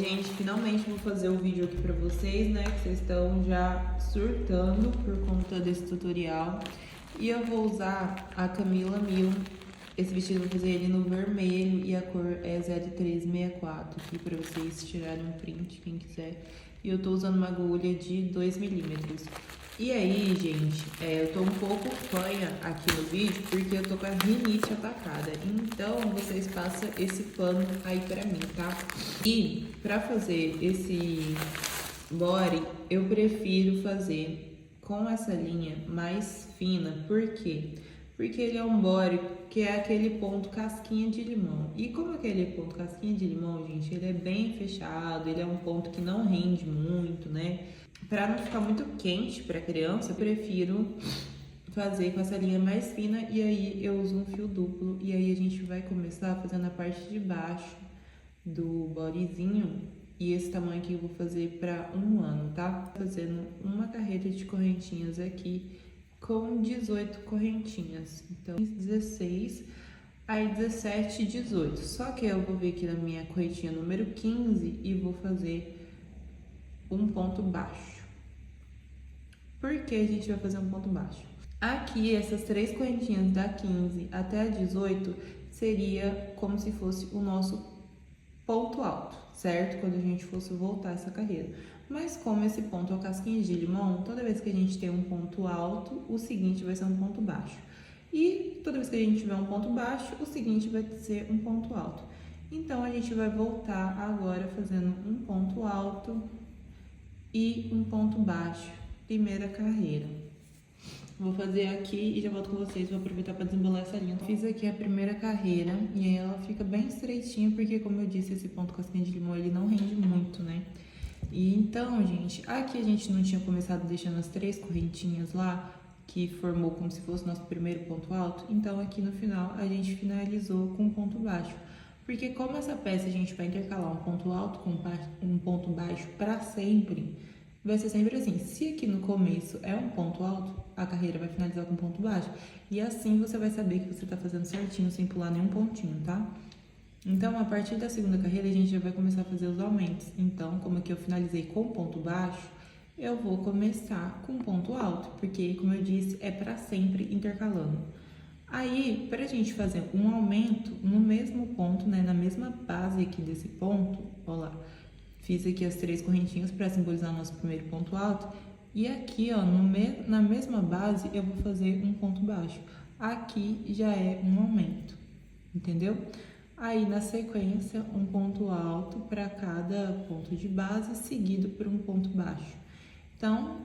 gente, finalmente vou fazer o vídeo aqui pra vocês, né? Que vocês estão já surtando por conta desse tutorial. E eu vou usar a Camila Mil. Esse vestido eu vou fazer ele no vermelho e a cor é 0364 aqui pra vocês tirarem um print, quem quiser. E eu tô usando uma agulha de 2 milímetros. E aí, gente, eu tô um pouco fanha aqui no vídeo porque eu tô com a rinite atacada. Então, vocês passam esse pano aí pra mim, tá? E pra fazer esse body, eu prefiro fazer com essa linha mais fina. Por quê? Porque ele é um body que é aquele ponto casquinha de limão. E como aquele ponto casquinha de limão, gente, ele é bem fechado, ele é um ponto que não rende muito, né? Pra não ficar muito quente pra criança, eu prefiro fazer com essa linha mais fina e aí eu uso um fio duplo. E aí a gente vai começar fazendo a parte de baixo do bodyzinho. E esse tamanho aqui eu vou fazer pra 1 ano, tá? Fazendo uma carreira de correntinhas aqui com 18 correntinhas. Então, 16, aí 17 e 18. Só que eu vou vir aqui na minha correntinha número 15 e vou fazer um ponto baixo. Por que a gente vai fazer um ponto baixo? Aqui, essas 3 correntinhas da 15 até a 18 seria como se fosse o nosso ponto alto, certo? Quando a gente fosse voltar essa carreira. Mas como esse ponto é o casquinho de limão, toda vez que a gente tem um ponto alto, o seguinte vai ser um ponto baixo. E toda vez que a gente tiver um ponto baixo, o seguinte vai ser um ponto alto. Então, a gente vai voltar agora fazendo um ponto alto e um ponto baixo, primeira carreira. Vou fazer aqui e já volto com vocês, vou aproveitar para desembolar essa linha. Fiz aqui a primeira carreira e aí ela fica bem estreitinha, porque como eu disse, esse ponto casquinha de limão, ele não rende muito, né? E então, gente, aqui a gente não tinha começado deixando as 3 correntinhas lá, que formou como se fosse nosso primeiro ponto alto, então aqui no final a gente finalizou com um ponto baixo. Porque como essa peça a gente vai intercalar um ponto alto com um ponto baixo para sempre, vai ser sempre assim. Se aqui no começo é um ponto alto, a carreira vai finalizar com um ponto baixo. E assim você vai saber que você tá fazendo certinho, sem pular nenhum pontinho, tá? Então, a partir da segunda carreira, a gente já vai começar a fazer os aumentos. Então, como aqui eu finalizei com ponto baixo, eu vou começar com ponto alto, porque, como eu disse, é para sempre intercalando. Aí, para a gente fazer um aumento no mesmo ponto, né, na mesma base aqui desse ponto, ó lá, fiz aqui as 3 correntinhas para simbolizar o nosso primeiro ponto alto. E aqui, ó, na mesma base, eu vou fazer um ponto baixo. Aqui já é um aumento, entendeu? Aí, na sequência, um ponto alto para cada ponto de base, seguido por um ponto baixo. Então,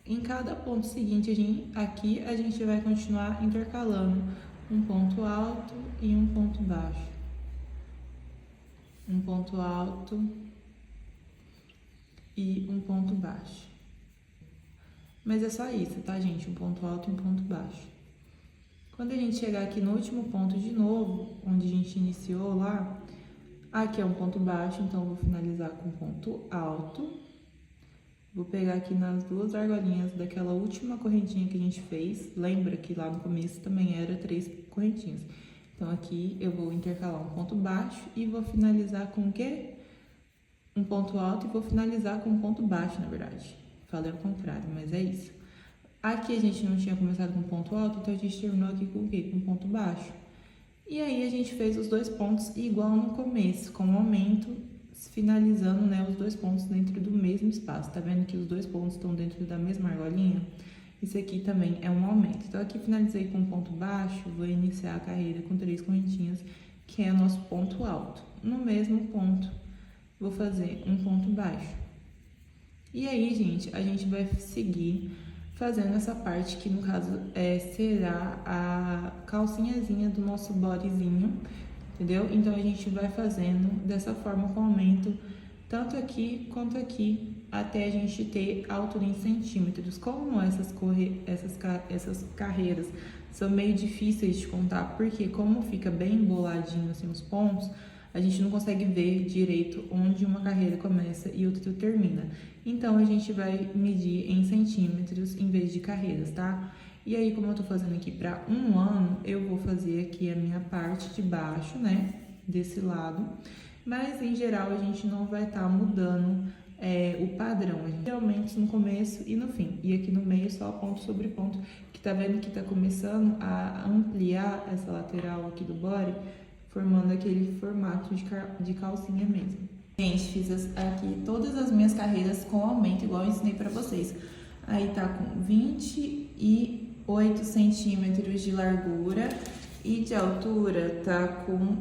em cada ponto seguinte, aqui a gente vai continuar intercalando um ponto alto e um ponto baixo. Um ponto alto e um ponto baixo. Mas é só isso, tá, gente? Um ponto alto e um ponto baixo. Quando a gente chegar aqui no último ponto de novo, onde a gente iniciou lá, aqui é um ponto baixo, então eu vou finalizar com ponto alto. Vou pegar aqui nas 2 argolinhas daquela última correntinha que a gente fez. Lembra que lá no começo também era 3 correntinhas. Então, aqui eu vou intercalar um ponto baixo e vou finalizar com o quê? Um ponto alto e vou finalizar com um ponto baixo, na verdade. Falei ao contrário, mas é isso. Aqui a gente não tinha começado com ponto alto, então a gente terminou aqui com o quê? Com ponto baixo. E aí a gente fez os 2 pontos igual no começo, com um aumento, finalizando, né, os 2 pontos dentro do mesmo espaço. Tá vendo que os 2 pontos estão dentro da mesma argolinha? Isso aqui também é um aumento. Então, aqui finalizei com um ponto baixo, vou iniciar a carreira com 3 correntinhas, que é o nosso ponto alto. No mesmo ponto, vou fazer um ponto baixo. E aí, gente, a gente vai seguir fazendo essa parte que, no caso, será a calcinhazinha do nosso bodyzinho, entendeu? Então, a gente vai fazendo dessa forma com aumento, tanto aqui quanto aqui, até a gente ter a altura em centímetros. Como essas carreiras são meio difíceis de contar, porque como fica bem emboladinho assim os pontos, a gente não consegue ver direito onde uma carreira começa e outra termina. Então, a gente vai medir em centímetros em vez de carreiras, tá? E aí, como eu tô fazendo aqui para 1 ano, eu vou fazer aqui a minha parte de baixo, né, desse lado. mas em geral a gente não vai estar mudando o padrão. A gente aumenta no começo e no fim, e aqui no meio só ponto sobre ponto, que tá vendo que tá começando a ampliar essa lateral aqui do body, formando aquele formato de calcinha mesmo. Gente, fiz aqui todas as minhas carreiras com aumento, igual eu ensinei pra vocês. Aí tá com 28 centímetros de largura e de altura tá com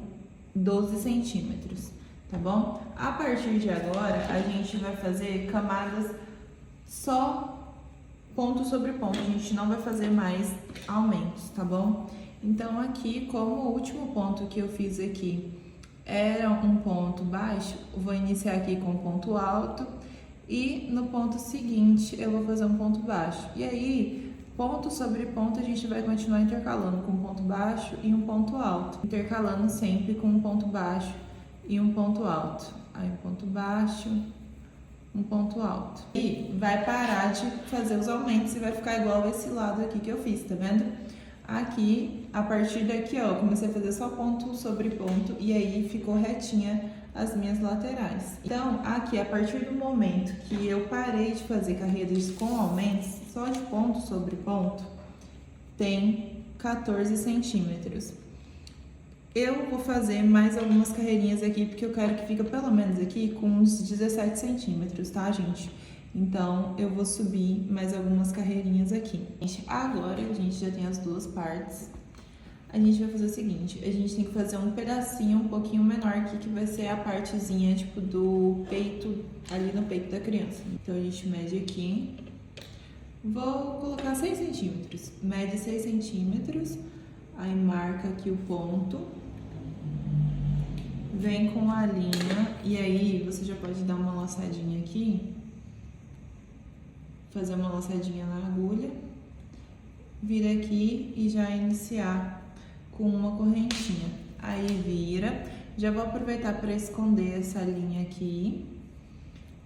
12 centímetros, tá bom? A partir de agora, a gente vai fazer camadas só ponto sobre ponto, a gente não vai fazer mais aumentos, tá bom? Então aqui, como o último ponto que eu fiz aqui era um ponto baixo, eu vou iniciar aqui com um ponto alto e no ponto seguinte eu vou fazer um ponto baixo. E aí, ponto sobre ponto, a gente vai continuar intercalando com um ponto baixo e um ponto alto, intercalando sempre com um ponto baixo e um ponto alto. Aí um ponto baixo, um ponto alto. E vai parar de fazer os aumentos e vai ficar igual esse lado aqui que eu fiz, tá vendo? Aqui, a partir daqui, ó, eu comecei a fazer só ponto sobre ponto e aí ficou retinha as minhas laterais. Então, aqui, a partir do momento que eu parei de fazer carreiras com aumentos, só de ponto sobre ponto, tem 14 centímetros. Eu vou fazer mais algumas carreirinhas aqui, porque eu quero que fique pelo menos aqui com uns 17 centímetros, tá, gente? Então, eu vou subir mais algumas carreirinhas aqui. Agora, a gente já tem as duas partes. A gente vai fazer o seguinte, a gente tem que fazer um pedacinho um pouquinho menor aqui, que vai ser a partezinha, tipo, do peito, ali no peito da criança. Então, a gente mede aqui. Vou colocar 6 centímetros. Mede 6 centímetros, aí marca aqui o ponto. Vem com a linha, e aí você já pode dar uma laçadinha aqui. Fazer uma laçadinha na agulha, vir aqui e já iniciar com uma correntinha. Aí vira, já vou aproveitar para esconder essa linha aqui.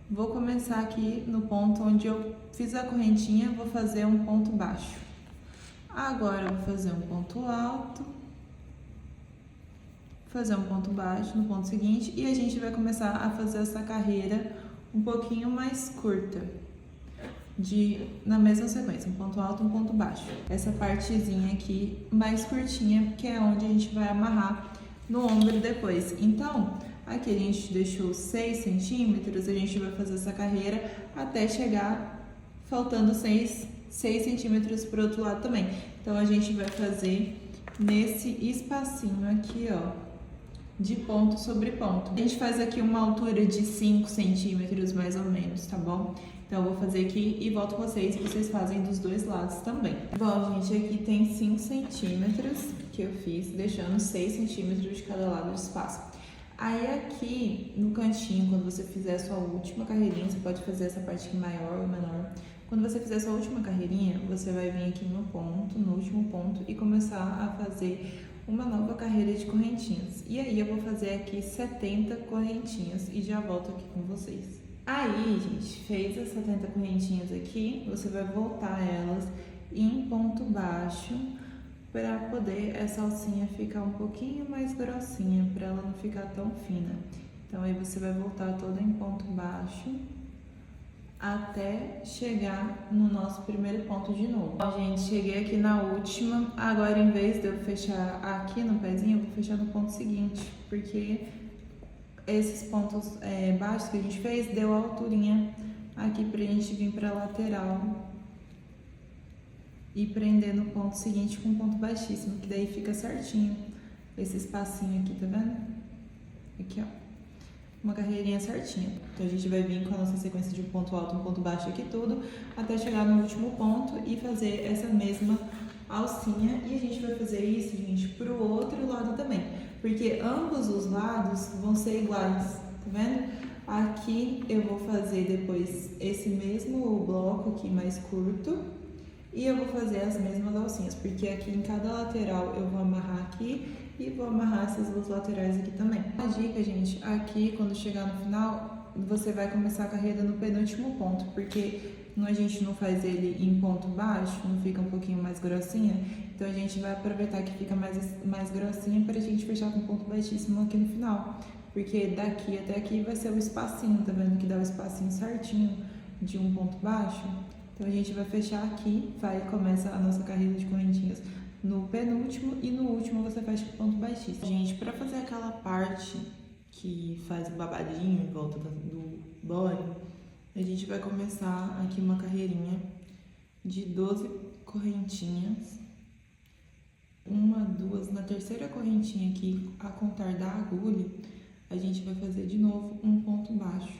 Vou começar aqui no ponto onde eu fiz a correntinha, vou fazer um ponto baixo. Agora eu vou fazer um ponto alto, fazer um ponto baixo no ponto seguinte e a gente vai começar a fazer essa carreira um pouquinho mais curta. Na mesma sequência, um ponto alto, um ponto baixo. Essa partezinha aqui mais curtinha, que é onde a gente vai amarrar no ombro depois. Então, aqui a gente deixou 6 centímetros, a gente vai fazer essa carreira até chegar faltando 6 centímetros pro outro lado também. Então, a gente vai fazer nesse espacinho aqui, ó, de ponto sobre ponto. A gente faz aqui uma altura de 5 centímetros mais ou menos, tá bom? Então, eu vou fazer aqui e volto com vocês fazem dos dois lados também. Bom, gente, aqui tem 5 centímetros que eu fiz, deixando 6 centímetros de cada lado de espaço. Aí aqui, no cantinho, quando você fizer a sua última carreirinha, você pode fazer essa parte aqui maior ou menor. Quando você fizer a sua última carreirinha, você vai vir aqui no ponto, no último ponto, e começar a fazer uma nova carreira de correntinhas. E aí, eu vou fazer aqui 70 correntinhas e já volto aqui com vocês. Aí, gente, fez as 70 correntinhas aqui, você vai voltar elas em ponto baixo para poder essa alcinha ficar um pouquinho mais grossinha, para ela não ficar tão fina. Então, aí você vai voltar toda em ponto baixo até chegar no nosso primeiro ponto de novo. Ó, gente, cheguei aqui na última, agora em vez de eu fechar aqui no pezinho, eu vou fechar no ponto seguinte, porque esses pontos baixos que a gente fez, deu a alturinha aqui pra gente vir pra lateral e prender no ponto seguinte com um ponto baixíssimo, que daí fica certinho esse espacinho aqui, tá vendo? Aqui, ó, uma carreirinha certinha. Então, a gente vai vir com a nossa sequência de um ponto alto, um ponto baixo aqui tudo, até chegar no último ponto e fazer essa mesma alcinha. E a gente vai fazer isso, gente, pro outro lado também, porque ambos os lados vão ser iguais, tá vendo? Aqui eu vou fazer depois esse mesmo bloco aqui mais curto e eu vou fazer as mesmas alcinhas, porque aqui em cada lateral eu vou amarrar aqui e vou amarrar essas duas laterais aqui também. Uma dica, gente, aqui quando chegar no final, você vai começar a carreira no penúltimo ponto, porque a gente não faz ele em ponto baixo, não fica um pouquinho mais grossinha, então a gente vai aproveitar que fica mais grossinha para a gente fechar com ponto baixíssimo aqui no final, porque daqui até aqui vai ser o espacinho, tá vendo que dá o espacinho certinho de um ponto baixo? Então a gente vai fechar aqui, começa a nossa carreira de correntinhas no penúltimo e no último você fecha o ponto baixíssimo. Gente, para fazer aquela parte que faz o babadinho em volta do body, a gente vai começar aqui uma carreirinha de 12 correntinhas. Uma, duas, na terceira correntinha aqui, a contar da agulha, a gente vai fazer de novo um ponto baixo.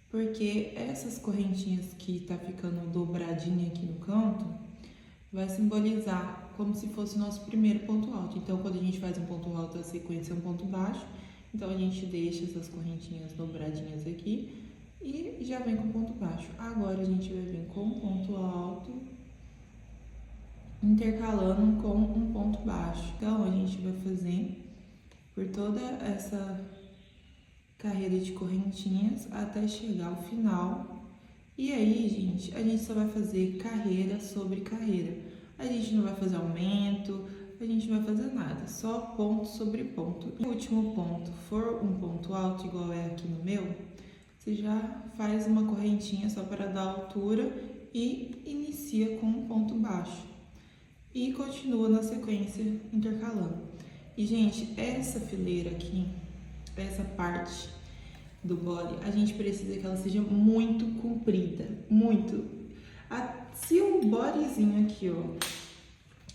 Porque essas correntinhas que tá ficando dobradinha aqui no canto, vai simbolizar como se fosse o nosso primeiro ponto alto. Então, quando a gente faz um ponto alto, a sequência é um ponto baixo. Então, a gente deixa essas correntinhas dobradinhas aqui e já vem com ponto baixo. Agora, a gente vai vir com um ponto alto, intercalando com um ponto baixo. Então, a gente vai fazer por toda essa carreira de correntinhas até chegar ao final. E aí, gente, a gente só vai fazer carreira sobre carreira. A gente não vai fazer aumento, a gente não vai fazer nada, só ponto sobre ponto. E o último ponto for um ponto alto, igual é aqui no meu, você já faz uma correntinha só para dar altura e inicia com um ponto baixo. E continua na sequência intercalando. E, gente, essa fileira aqui, essa parte do body, a gente precisa que ela seja muito comprida, muito. Se o bodyzinho aqui, ó,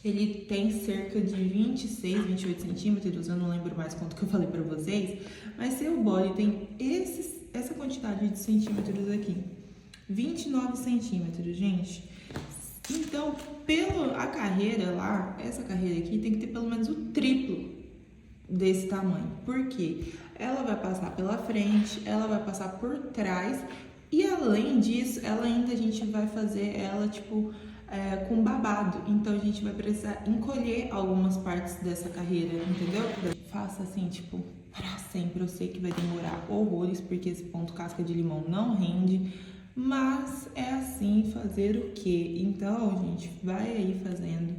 ele tem cerca de 26, 28 centímetros, eu não lembro mais quanto que eu falei pra vocês, mas se o body tem essa quantidade de centímetros aqui, 29 centímetros, gente, então, a carreira lá, essa carreira aqui tem que ter pelo menos o triplo desse tamanho. Por quê? Ela vai passar pela frente, ela vai passar por trás e além disso, a gente vai fazer ela tipo com babado. Então a gente vai precisar encolher algumas partes dessa carreira, entendeu? Faça assim, tipo, pra sempre. Eu sei que vai demorar horrores porque esse ponto casca de limão não rende. Mas é assim, fazer o quê? Então, gente, vai aí fazendo.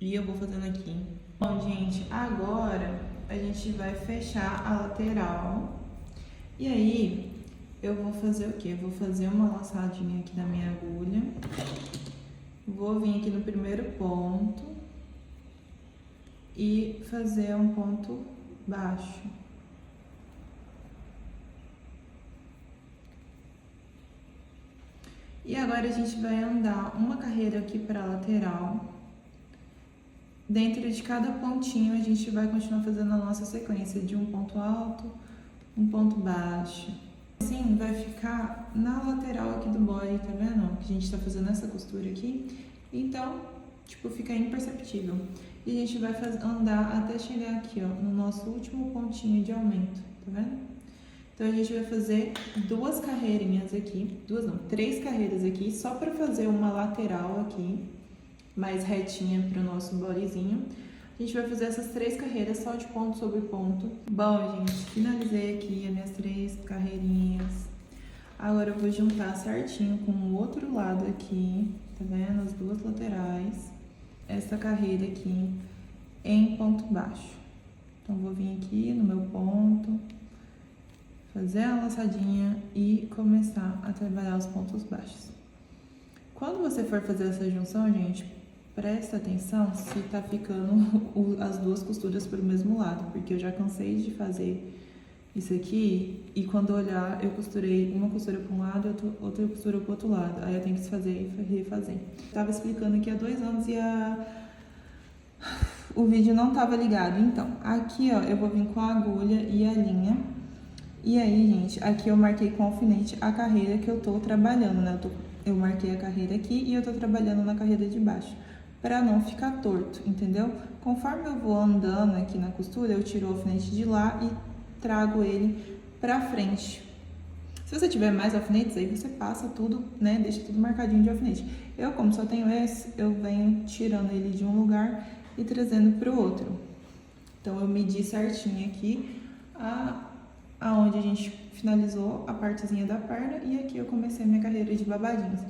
E eu vou fazendo aqui. Bom, gente, agora a gente vai fechar a lateral. E aí, eu vou fazer o quê? Eu vou fazer uma laçadinha aqui na minha agulha. Vou vir aqui no primeiro ponto. E fazer um ponto baixo. E agora a gente vai andar uma carreira aqui para a lateral. Dentro de cada pontinho a gente vai continuar fazendo a nossa sequência de um ponto alto, um ponto baixo. Assim vai ficar na lateral aqui do body, tá vendo? Que a gente tá fazendo essa costura aqui. Então, tipo, fica imperceptível. E a gente vai andar até chegar aqui, ó, no nosso último pontinho de aumento, tá vendo? Então, a gente vai fazer duas carreirinhas aqui, três carreiras aqui, só para fazer uma lateral aqui, mais retinha para o nosso bodyzinho. A gente vai fazer essas três carreiras só de ponto sobre ponto. Bom, gente, finalizei aqui as minhas três carreirinhas. Agora eu vou juntar certinho com o outro lado aqui, tá vendo? As duas laterais. Essa carreira aqui em ponto baixo. Então, vou vir aqui no meu ponto, fazer a laçadinha e começar a trabalhar os pontos baixos. Quando você for fazer essa junção, gente, presta atenção se tá ficando as duas costuras pro mesmo lado, porque eu já cansei de fazer isso aqui e quando olhar eu costurei uma costura para um lado e outra costura pro outro lado. Aí eu tenho que desfazer e refazer. Tava explicando aqui há 2 anos e o vídeo não tava ligado. Então, aqui ó, eu vou vir com a agulha e a linha. E aí, gente, aqui eu marquei com alfinete a carreira que eu tô trabalhando, né? Eu marquei a carreira aqui e eu tô trabalhando na carreira de baixo, pra não ficar torto, entendeu? Conforme eu vou andando aqui na costura, eu tiro o alfinete de lá e trago ele pra frente. Se você tiver mais alfinetes, aí você passa tudo, né? Deixa tudo marcadinho de alfinete. Eu, como só tenho esse, eu venho tirando ele de um lugar e trazendo pro outro. Então, eu medi certinho aqui aonde a gente finalizou a partezinha da perna e aqui eu comecei a minha carreira de babadinhos.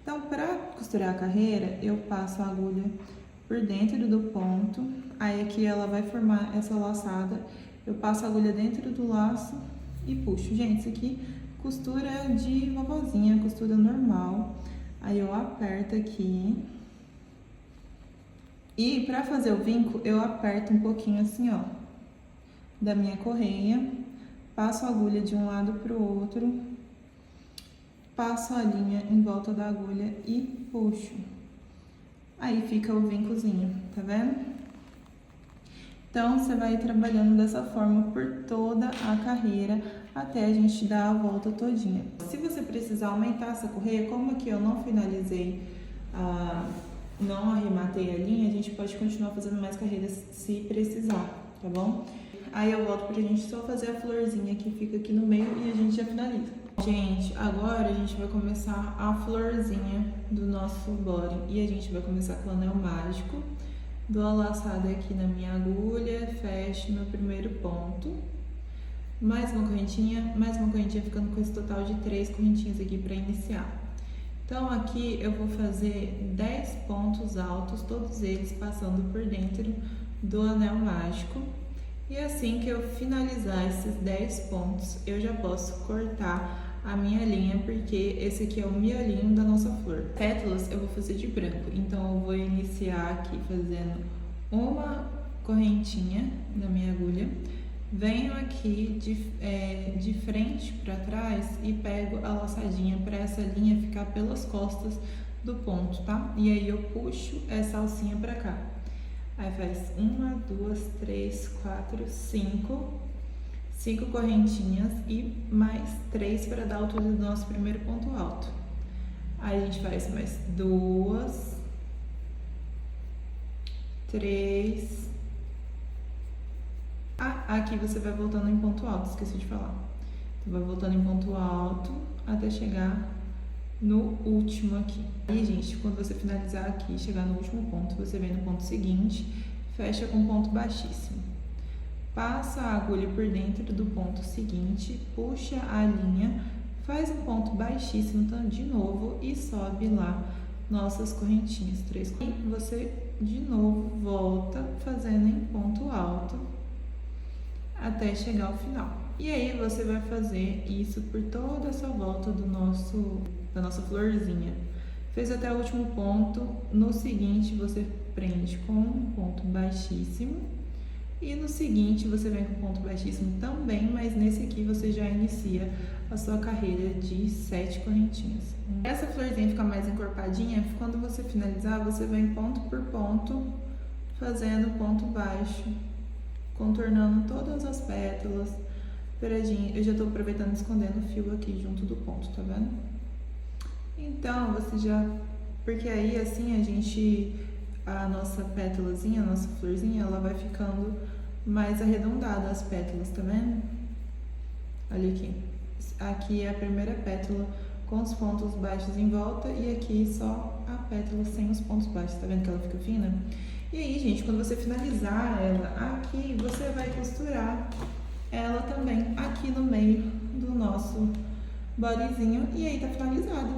Então, para costurar a carreira, eu passo a agulha por dentro do ponto, aí aqui ela vai formar essa laçada, eu passo a agulha dentro do laço e puxo. Gente, isso aqui costura de vovozinha, costura normal. Aí eu aperto aqui. E pra fazer o vinco, eu aperto um pouquinho assim, ó, da minha correia. Passo a agulha de um lado pro outro. Passo a linha em volta da agulha e puxo. Aí fica o vincozinho, tá vendo? Então, você vai trabalhando dessa forma por toda a carreira, até a gente dar a volta todinha. Se você precisar aumentar essa correia, como aqui eu não finalizei, não arrematei a linha, a gente pode continuar fazendo mais carreiras se precisar, tá bom? Aí eu volto pra gente só fazer a florzinha que fica aqui no meio e a gente já finaliza. Gente, agora a gente vai começar a florzinha do nosso body e a gente vai começar com o anel mágico. Dou a laçada aqui na minha agulha, fecho meu primeiro ponto. Mais uma correntinha, ficando com esse total de 3 correntinhas aqui para iniciar. Então aqui eu vou fazer 10 pontos altos, todos eles passando por dentro do anel mágico. E assim que eu finalizar esses 10 pontos, eu já posso cortar a minha linha, porque esse aqui é o miolinho da nossa flor. Pétalas eu vou fazer de branco, então eu vou iniciar aqui fazendo uma correntinha na minha agulha, venho aqui de frente para trás e pego a laçadinha para essa linha ficar pelas costas do ponto, tá? E aí eu puxo essa alcinha para cá. Aí faz 1, 2, 3, 4, 5 correntinhas e mais 3 para dar a altura do nosso primeiro ponto alto. Aí a gente faz mais 2, 3. Aqui você vai voltando em ponto alto, esqueci de falar. Então vai voltando em ponto alto até chegar no último aqui. Aí, gente, quando você finalizar aqui, chegar no último ponto, você vem no ponto seguinte, fecha com ponto baixíssimo. Passa a agulha por dentro do ponto seguinte, puxa a linha, faz um ponto baixíssimo de novo e sobe lá nossas correntinhas, 3 correntinhas. E você de novo volta fazendo em ponto alto até chegar ao final. E aí você vai fazer isso por toda essa volta da nossa florzinha. Fez até o último ponto, no seguinte você prende com um ponto baixíssimo. E no seguinte você vem com ponto baixíssimo também, mas nesse aqui você já inicia a sua carreira de 7 correntinhas. Essa florzinha fica mais encorpadinha, quando você finalizar, você vem ponto por ponto, fazendo ponto baixo, contornando todas as pétalas, paradinho. Eu já tô aproveitando e escondendo o fio aqui junto do ponto, tá vendo? Então, porque aí assim a nossa pétalazinha, a nossa florzinha, ela vai ficando mais arredondada as pétalas, tá vendo? Olha aqui. Aqui é a primeira pétala com os pontos baixos em volta e aqui só a pétala sem os pontos baixos, tá vendo que ela fica fina? E aí, gente, quando você finalizar ela aqui, você vai costurar ela também aqui no meio do nosso bodyzinho e aí tá finalizado.